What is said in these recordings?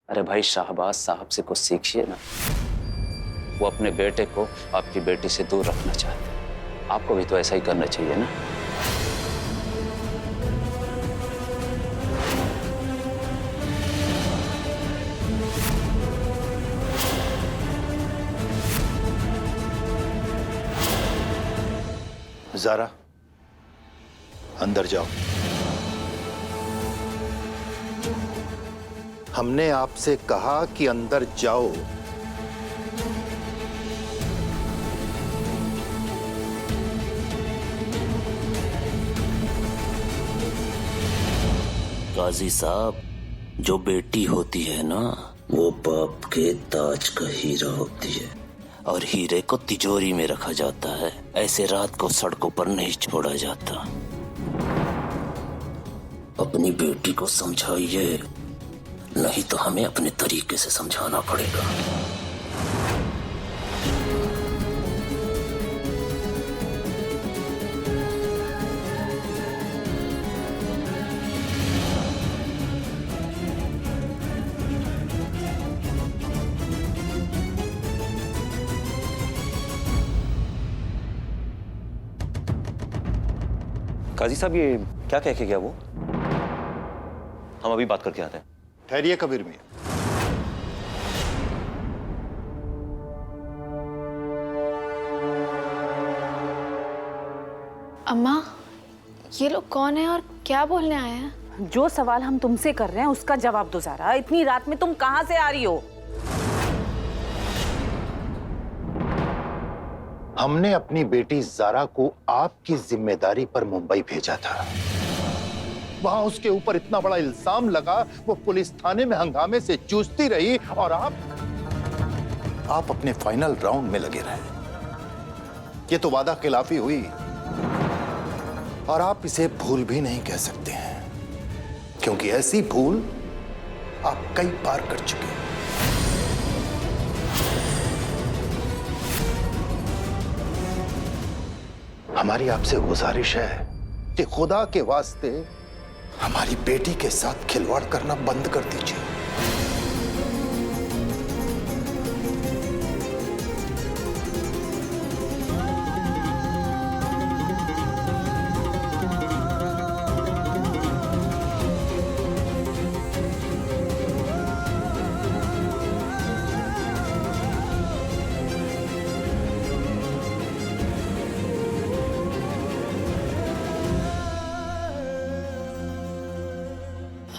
अरे भाई, शाहबाज साहब से कुछ सीखिए ना। वो अपने बेटे को आपकी बेटी से दूर रखना चाहते हैं। आपको भी तो ऐसा ही करना चाहिए ना। ज़ारा, अंदर जाओ। हमने आपसे कहा कि अंदर जाओ। काजी साहब, जो बेटी होती है ना, वो बाप के ताज का हीरा होती है और हीरे को तिजोरी में रखा जाता है। ऐसे रात को सड़कों पर नहीं छोड़ा जाता। अपनी बेटी को समझाइए, नहीं तो हमें अपने तरीके से समझाना पड़ेगा। काजी साहब, ये क्या कह के गया वो? हम अभी बात करके आते हैं। ठहरिए कबीर मियां। अम्मा, ये लोग कौन है और क्या बोलने आए हैं? जो सवाल हम तुमसे कर रहे हैं उसका जवाब दो ज़ारा। इतनी रात में तुम कहां से आ रही हो? हमने अपनी बेटी ज़ारा को आपकी जिम्मेदारी पर मुंबई भेजा था। वहां उसके ऊपर इतना बड़ा इल्जाम लगा, वो पुलिस थाने में हंगामे से जूझती रही और आप अपने फाइनल राउंड में लगे रहे। ये तो वादा खिलाफी हुई और आप इसे भूल भी नहीं कह सकते हैं, क्योंकि ऐसी भूल आप कई बार कर चुके हैं। हमारी आपसे गुजारिश है कि खुदा के वास्ते हमारी बेटी के साथ खिलवाड़ करना बंद कर दीजिए।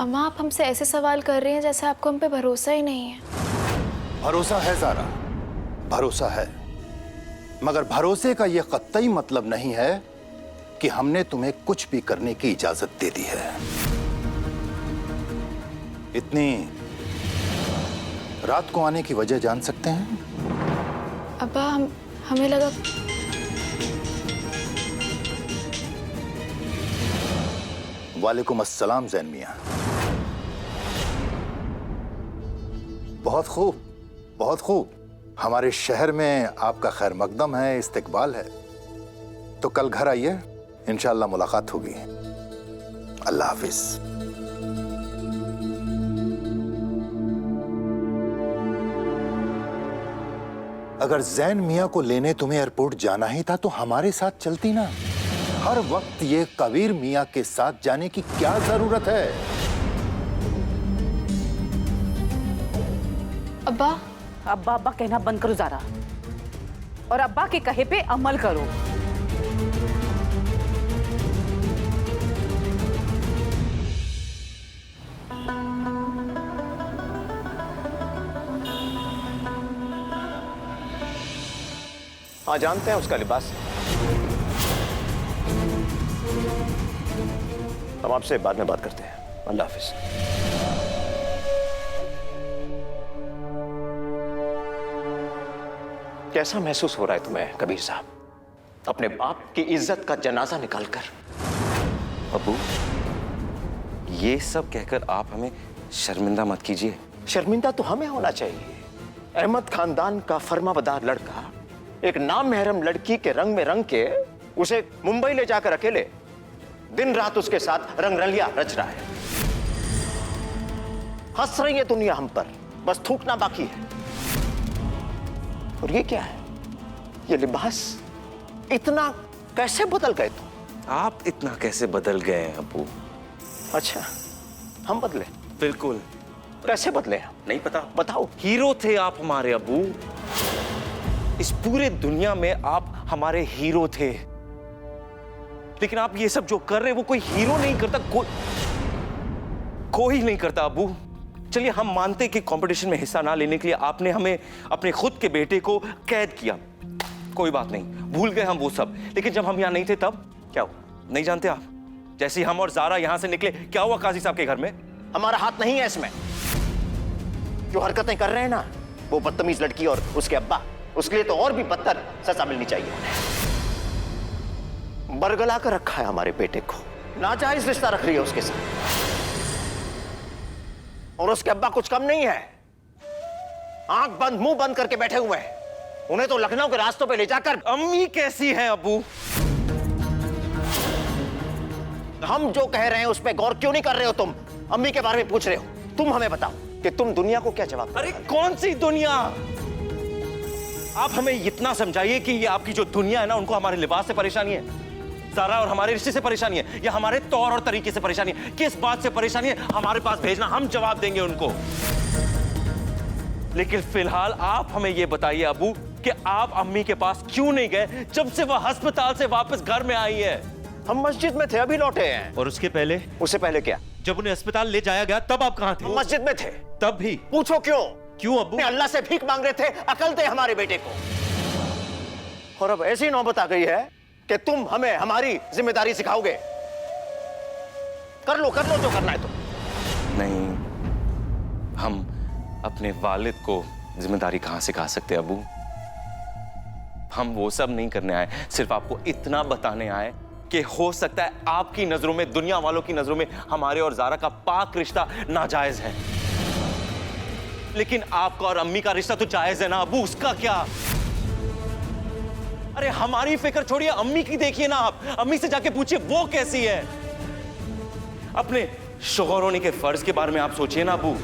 अम्मा, आप हमसे ऐसे सवाल कर रही हैं जैसे आपको हम पे भरोसा ही नहीं है। भरोसा है ज़ारा, भरोसा है, मगर भरोसे का यह कतई मतलब नहीं है कि हमने तुम्हें कुछ भी करने की इजाजत दे दी है। इतनी रात को आने की वजह जान सकते हैं? अब्बा, हमें लगा। वालेकुम अस्सलाम ज़ैन मियां। बहुत खूब, बहुत खूब। हमारे शहर में आपका खैर मकदम है, इस्तकबाल है, तो कल घर आइए, इंशाअल्लाह मुलाकात होगी। अल्लाह हाफिज। अगर ज़ैन मियां को लेने तुम्हें एयरपोर्ट जाना ही था तो हमारे साथ चलती ना। हर वक्त ये कबीर मियां के साथ जाने की क्या जरूरत है? अब्बा, अब्बा अब्बा कहना बंद करो ज़ारा, और अब्बा के कहे पे अमल करो। हाँ, जानते हैं उसका लिबास। हम आपसे बाद में बात करते हैं। अल्लाह हाफिज। कैसा महसूस हो रहा है तुम्हें कबीर साहब, अपने बाप की इज्जत का जनाजा निकालकर? अबू, ये सब कहकर आप हमें शर्मिंदा मत कीजिए। शर्मिंदा तो हमें होना चाहिए। अहमद खानदान का फर्माबरदार लड़का एक नाम महरम लड़की के रंग में रंग के उसे मुंबई ले जाकर अकेले दिन रात उसके साथ रंगरलिया रच रहा है। हंस रही है दुनिया हम पर, बस थूकना बाकी है। और ये क्या है? ये लिबास इतना कैसे बदल गए तुम? आप इतना कैसे बदल गए हैं अबू? अच्छा, हम बदले? बिल्कुल। कैसे बदले हम? नहीं पता? बताओ। हीरो थे आप हमारे अबू। इस पूरे दुनिया में आप हमारे हीरो थे। लेकिन आप ये सब जो कर रहे हैं वो कोई हीरो नहीं करता, कोई नहीं करता अबू। चलिए हम मानते कि कंपटीशन में हिस्सा ना लेने के लिए आपने हमें अपने खुद के बेटे को कैद किया, कोई बात नहीं, भूल गए हम वो सब। लेकिन जब हम यहाँ नहीं थे तब क्या हुआ नहीं जानते आप? जैसे हम और ज़ारा यहाँ से निकले, क्या हुआ काजी साहब के घर में? हमारा हाथ नहीं है इसमें। जो हरकतें कर रहे हैं ना वो बदतमीज लड़की और उसके अब्बा, उसके लिए तो और भी बदतर सजा मिलनी चाहिए। बरगला कर रखा है हमारे बेटे को, नाजायज रिश्ता रख रही है उसके साथ। और उसके अब्बा कुछ कम नहीं है, आंख बंद मुंह बंद करके बैठे हुए हैं। उन्हें तो लखनऊ के रास्तों पे ले जाकर। अम्मी कैसी है अबू? हम जो कह रहे हैं उस पे गौर क्यों नहीं कर रहे हो तुम? अम्मी के बारे में पूछ रहे हो। तुम हमें बताओ कि तुम दुनिया को क्या जवाब? अरे कौन सी दुनिया? आप हमें इतना समझाइए कि ये आपकी जो दुनिया है ना, उनको हमारे लिबास से परेशानी है, ज़ारा और हमारे रिश्ते से परेशानी है, या हमारे तौर और तरीके से परेशानी है? किस बात से परेशानी है हमारे पास भेजना, हम जवाब देंगे उनको। लेकिन फिलहाल आप हमें यह बताइए अबू कि आप अम्मी के पास क्यों नहीं गए जब से वह अस्पताल से वापस घर में आई है? हम मस्जिद में थे, अभी लौटे हैं। और उसके पहले? उससे पहले क्या? जब उन्हें अस्पताल ले जाया गया तब आप कहां थे? हम मस्जिद में थे। तब भी? पूछो क्यों? क्यों अब्बू? अल्लाह से भीख मांग रहे थे, अकल दे हमारे बेटे को। और अब ऐसी नौबत आ गई है कि तुम हमें हमारी जिम्मेदारी सिखाओगे। कर लो जो करना है तुम। नहीं, हम अपने वालिद को जिम्मेदारी कहां सिखा सकते अबू? हम वो सब नहीं करने आए, सिर्फ आपको इतना बताने आए कि हो सकता है आपकी नजरों में, दुनिया वालों की नजरों में हमारे और ज़ारा का पाक रिश्ता नाजायज है, लेकिन आपका और अम्मी का रिश्ता तो जायज है ना अबू। उसका क्या? अरे हमारी फिक्र छोड़िए, अम्मी की देखिए ना आप। अम्मी से जाके पूछिए वो कैसी है। अपने शौहर होने के फर्ज के बारे में आप सोचिए ना अबू।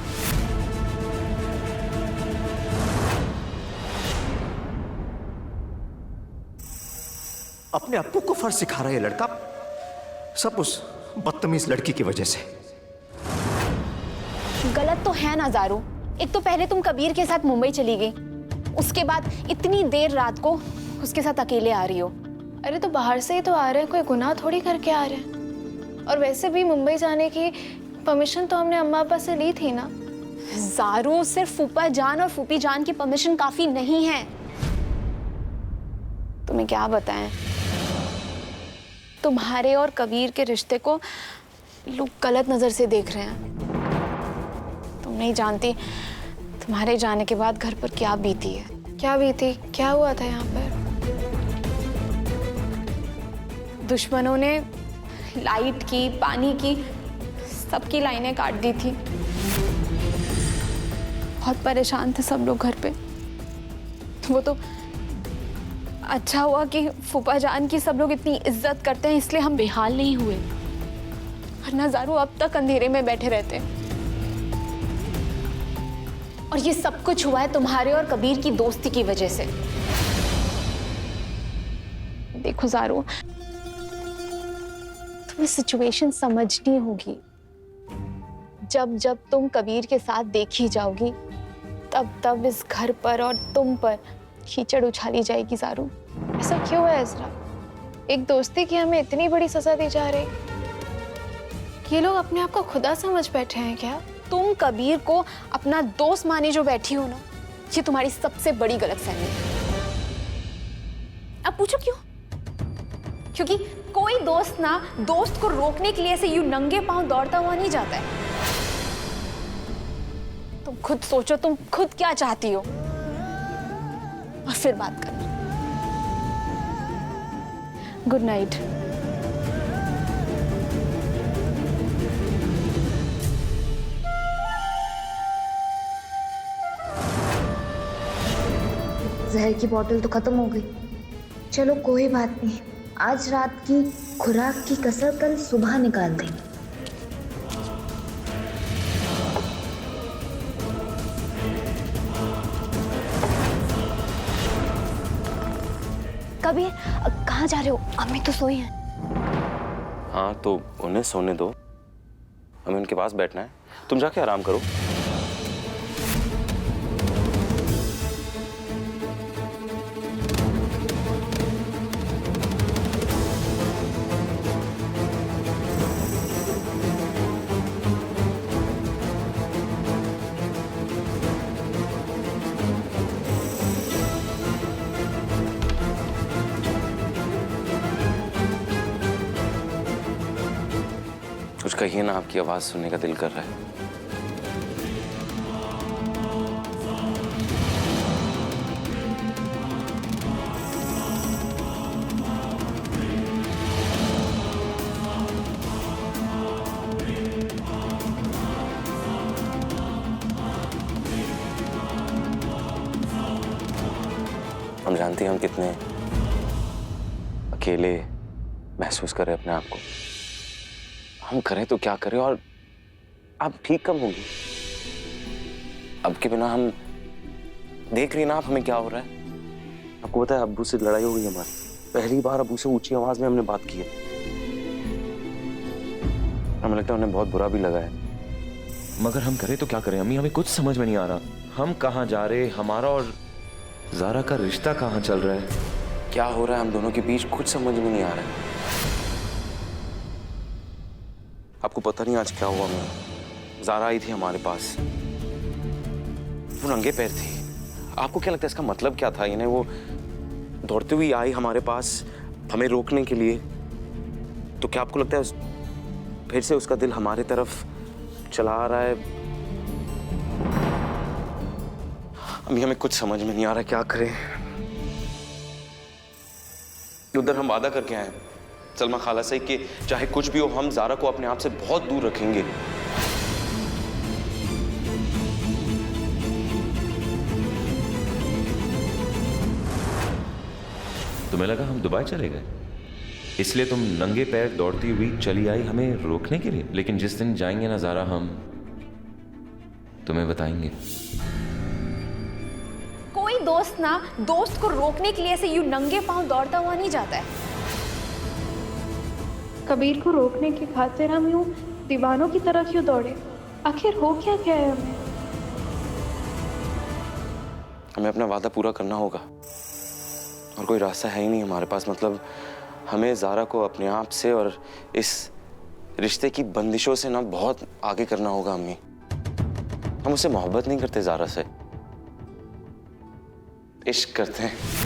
अपने अप्पू को फर्ज सिखा रहा है लड़का, सब उस बदतमीज लड़की की वजह से। गलत तो है ना ज़ारू। एक तो पहले तुम कबीर के साथ मुंबई चली गई, उसके बाद इतनी देर रात को उसके साथ अकेले आ रही हो। अरे तो बाहर से ही तो आ रहे हैं, कोई गुनाह थोड़ी करके आ रहे हैं। और वैसे भी मुंबई जाने की परमिशन तो हमने अम्मा अब्बा से ली थी ना। ज़ारू, सिर्फ फूफा जान और फूफी जान की परमिशन काफी नहीं है। तुम्हें क्या बताएं, तुम्हारे और कबीर के रिश्ते को लोग गलत नजर से देख रहे हैं। तुम नहीं जानती तुम्हारे जाने के बाद घर पर क्या बीती है। क्या बीती? क्या हुआ था यहाँ पर? दुश्मनों ने लाइट की, पानी की, सबकी लाइनें काट दी थी। बहुत परेशान थे सब लोग घर पे। वो तो अच्छा हुआ कि फूफा जान की सब लोग इतनी इज्जत करते हैं, इसलिए हम बेहाल नहीं हुए, वरना ज़ारू अब तक अंधेरे में बैठे रहते। और ये सब कुछ हुआ है तुम्हारे और कबीर की दोस्ती की वजह से। देखो ज़ारू, तुम्हें सिचुएशन समझनी होगी। जब जब तुम कबीर के साथ देखी जाओगी, तब तब इस घर पर और तुम पर कीचड़ उछाली जाएगी। ज़ारू, ऐसा क्यों है इज़रा? एक दोस्ती की हमें इतनी बड़ी सजा दी जा रही। ये लोग अपने आप को खुदा समझ बैठे हैं क्या? तुम कबीर को अपना दोस्त माने जो बैठी हो ना, ये तुम्हारी सबसे बड़ी गलतफहमी है। अब पूछो क्यों? क्योंकि कोई दोस्त ना दोस्त को रोकने के लिए ऐसे यूं नंगे पांव दौड़ता हुआ नहीं जाता है। तुम खुद सोचो, तुम खुद क्या चाहती हो, और फिर बात करना। Good night. जहर की बोतल तो खत्म हो गई। चलो कोई बात नहीं, आज रात की खुराक की कसर कल सुबह निकाल देंगे। कबीर कहाँ जा रहे हो? अम्मी तो सोई हैं। हाँ तो उन्हें सोने दो, हमें उनके पास बैठना है। तुम जाके आराम करो। कुछ कहिए ना, आपकी आवाज सुनने का दिल कर रहा है। हम जानते हैं हम कितने अकेले महसूस कर रहे हैं अपने आप को। हम करें तो क्या करें, और आप ठीक कब होंगी? अब के बिना हम देख रही ना आप हमें क्या हो रहा है। आपको पता है अब्बू से लड़ाई हो गई हमारी। पहली बार अब्बू से ऊंची आवाज में हमने बात की है। हमें लगता है उन्हें बहुत बुरा भी लगा है। मगर हम करें तो क्या करें अम्मी, हमें कुछ समझ में नहीं आ रहा। हम कहाँ जा रहे, हमारा और ज़ारा का रिश्ता कहाँ चल रहा है, क्या हो रहा है हम दोनों के बीच, कुछ समझ में नहीं आ रहा है। आपको पता नहीं आज क्या हुआ। मैं ज़ारा आई थी हमारे पास, वो नंगे पैर थी। आपको क्या लगता है इसका मतलब क्या था? यानी वो दौड़ते हुए आई हमारे पास हमें रोकने के लिए, तो क्या आपको लगता है फिर से उसका दिल हमारे तरफ चला आ रहा है? अभी हमें कुछ समझ में नहीं आ रहा क्या करें। उधर हम वादा करके आए सलमा खाला से कि चाहे कुछ भी हो हम ज़ारा को अपने आप से बहुत दूर रखेंगे। तुम्हें लगा हम दुबई चले गए, इसलिए तुम नंगे पैर दौड़ती हुई चली आई हमें रोकने के लिए। लेकिन जिस दिन जाएंगे ना ज़ारा, हम तुम्हें बताएंगे। कोई दोस्त ना दोस्त को रोकने के लिए ऐसे यूं नंगे पांव दौड़ता हुआ नहीं जाता है। कबीर को रोकने की खातिर हम यूं दीवानों की तरह क्यों दौड़े? आखिर हो क्या गया है हमें? हमें अपना वादा पूरा करना होगा और कोई रास्ता है ही नहीं हमारे पास। मतलब हमें ज़ारा को अपने आप से और इस रिश्ते की बंदिशों से ना बहुत आगे करना होगा। अम्मी, हम उससे मोहब्बत नहीं करते, ज़ारा से इश्क करते हैं।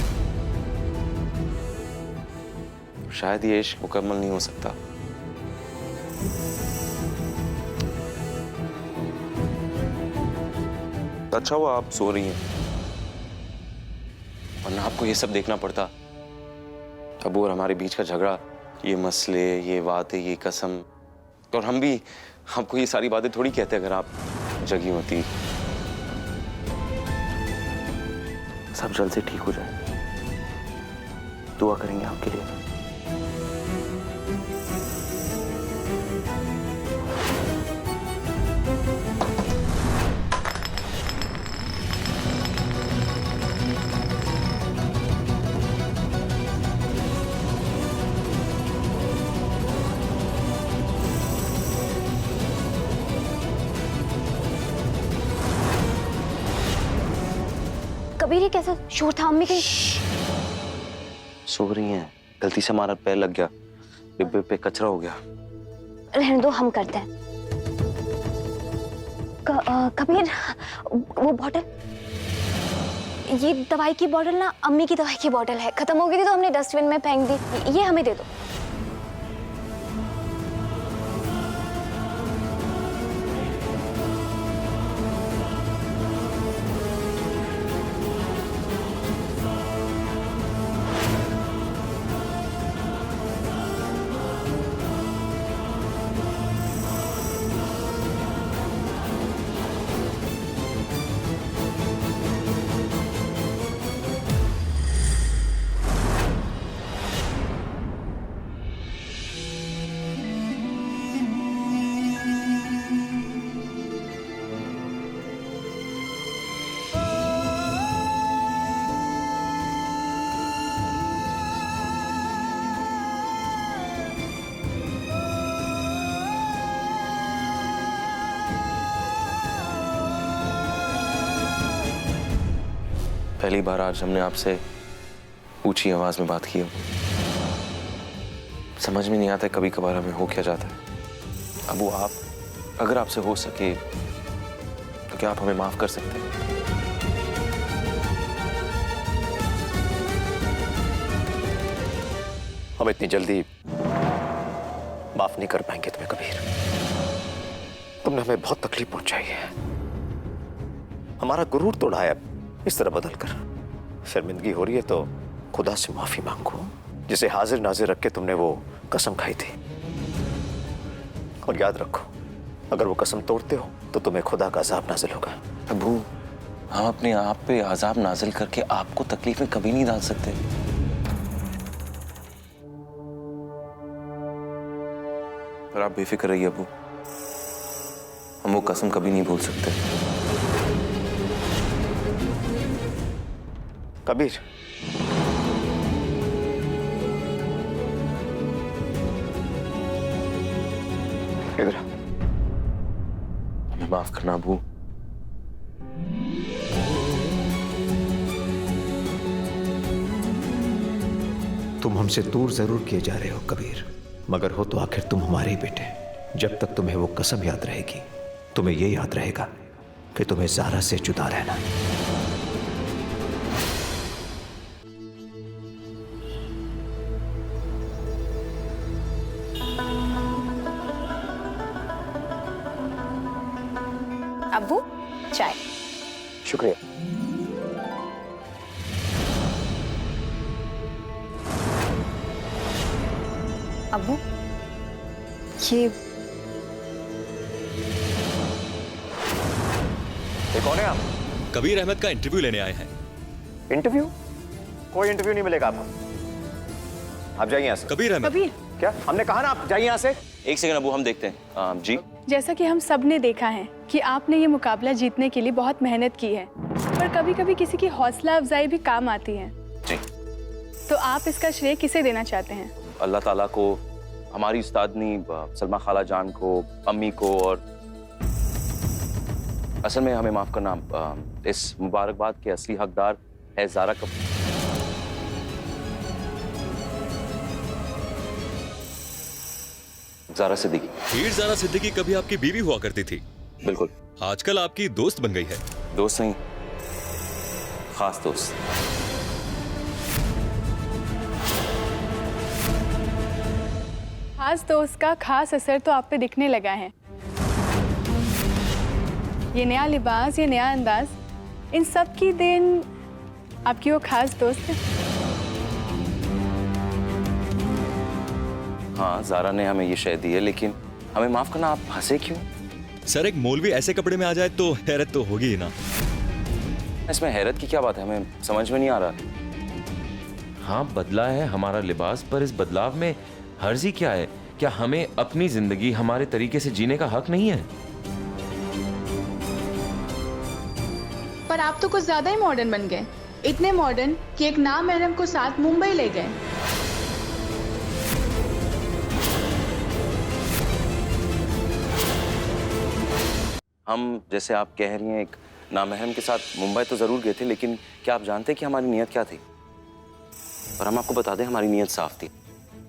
शायद ये इश्क मुकम्मल नहीं हो सकता। अच्छा हुआ आप सो रही हैं, वरना आपको ये सब देखना पड़ता। अबू और हमारे बीच का झगड़ा, ये मसले, ये बातें, ये कसम, और हम भी आपको ये सारी बातें थोड़ी कहते अगर आप जगी होती। सब जल्द से ठीक हो जाए, दुआ करेंगे आपके लिए। कबीर, ये कैसा शोर था? अम्मी कहीं सो रही हैं, गलती से हमारा पैर लग गया, डिब्बे पे कचरा हो गया। रहने दो, हम करते हैं। कबीर, वो बॉटल, ये दवाई की बॉटल ना अम्मी की दवाई की बॉटल है, खत्म हो गई थी तो हमने डस्टबिन में फेंक दी। ये हमें दे दो। पहली बार आज हमने आपसे ऊंची आवाज में बात की। समझ में नहीं आता कभी कभार हमें हो क्या जाता है। अबू, आप अगर आपसे हो सके तो क्या आप हमें माफ कर सकते हैं? हम इतनी जल्दी माफ नहीं कर पाएंगे तुम्हें कबीर। तुमने हमें बहुत तकलीफ पहुंचाई है, हमारा गुरूर तोड़ाया इस तरह बदल कर। शर्मिंदगी हो रही है तो खुदा से माफी मांगो, जिसे हाजिर नाजिर रख के तुमने वो कसम खाई थी। और याद रखो, अगर वो कसम तोड़ते हो तो तुम्हें खुदा का अजाब नाजिल होगा। अबू, हम अपने आप पे अजाब नाजिल करके आपको तकलीफ में कभी नहीं डाल सकते। पर आप बेफिक्र रहिए अबू, हम वो कसम कभी नहीं भूल सकते। कबीर, इधर आ। हमें माफ करना अबू। तुम हमसे दूर जरूर किए जा रहे हो कबीर, मगर हो तो आखिर तुम हमारे ही बेटे। जब तक तुम्हें वो कसम याद रहेगी, तुम्हें ये याद रहेगा कि तुम्हें ज़ारा से जुदा रहना। अब्बू, चाय। शुक्रिया। अब्बू, ये कौन है आप? कबीर अहमद का इंटरव्यू लेने आए हैं। इंटरव्यू? कोई इंटरव्यू नहीं मिलेगा आपको। आप जाइए यहाँ से। कबीर अहमद। कबीर, क्या? हमने कहा ना आप जाइए यहाँ से। एक सेकंड अबू, हम देखते हैं। जी, जैसा कि हम सब ने देखा है कि आपने ये मुकाबला जीतने के लिए बहुत मेहनत की है, पर कभी कभी किसी की हौसला अफजाई भी काम आती है। जी। तो आप इसका श्रेय किसे देना चाहते हैं? अल्लाह ताला को, हमारी उस्तादनी सलमा खाला जान को, अम्मी को, और असल में हमें माफ करना, इस मुबारकबाद के असली हकदार है ज़ारा कपूर। ज़ारा सिद्दीकी। हीर ज़ारा सिद्दीकी कभी आपकी बीवी हुआ करती थी। बिल्कुल। आजकल आपकी दोस्त बन गई है। दोस्त नहीं, खास दोस्त। खास दोस्त का खास असर तो आप पे दिखने लगा है। ये नया लिबास, ये नया अंदाज, इन सब की देन आपकी वो खास दोस्त है। हाँ, ज़ारा ने हमें ये शय दी है, लेकिन हमें माफ करना, आप हंसे क्यों? सर, एक मौलवी ऐसे कपड़े में आ जाए तो हैरत तो होगी ही ना। इसमें हैरत की क्या बात है? हमें समझ में नहीं आ रहा। हाँ, बदला है हमारा लिबास, पर इस बदलाव में हर्जी क्या है? क्या हमें अपनी जिंदगी हमारे तरीके से जीने का हक नहीं है? पर आप तो कुछ ज्यादा ही मॉडर्न बन गए, इतने मॉडर्न कि एक नामहरम को साथ मुंबई ले गए। हम, जैसे आप कह रही हैं, एक नामहरम के साथ मुंबई तो जरूर गए थे, लेकिन क्या आप जानते हैं कि हमारी नीयत क्या थी? और हम आपको बता दें, हमारी नीयत साफ थी।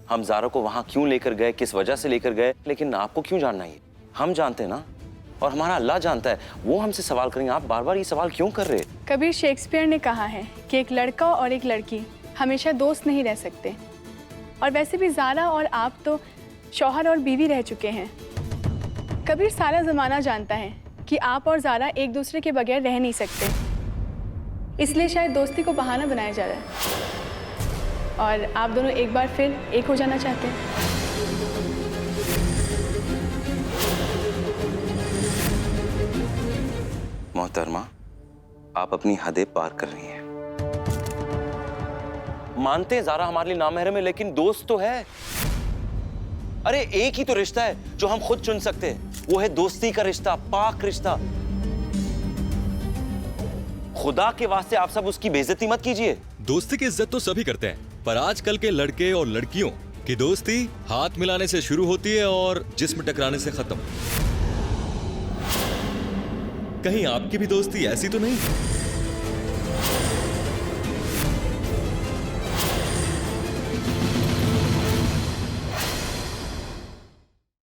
हम ज़ारा को वहां क्यों लेकर गए, किस वजह से लेकर गए, लेकिन आपको क्यों जानना है? हम जानते हैं ना, और हमारा अल्लाह जानता है, वो हमसे सवाल करेंगे। आप बार बार ये सवाल क्यों कर रहे? कबीर, शेक्सपियर ने कहा है कि एक लड़का और एक लड़की हमेशा दोस्त नहीं रह सकते। और वैसे भी ज़ारा और आप तो शौहर और बीवी रह चुके हैं। कबीर, सारा ज़माना जानता है कि आप और ज़ारा एक दूसरे के बगैर रह नहीं सकते, इसलिए शायद दोस्ती को बहाना बनाया जा रहा है और आप दोनों एक बार फिर एक हो जाना चाहते हैं। मोहतरमा, आप अपनी हदें पार कर रही हैं। मानते हैं ज़ारा हमारे लिए नामहरम है, लेकिन दोस्त तो है। अरे एक ही तो रिश्ता है जो हम खुद चुन सकते हैं, वो है दोस्ती का रिश्ता, पाक रिश्ता। खुदा के वास्ते आप सब उसकी बेइज्जती मत कीजिए। दोस्ती की इज्जत तो सभी करते हैं, पर आजकल के लड़के और लड़कियों की दोस्ती हाथ मिलाने से शुरू होती है और जिस्म टकराने से खत्म। कहीं आपकी भी दोस्ती ऐसी तो नहीं?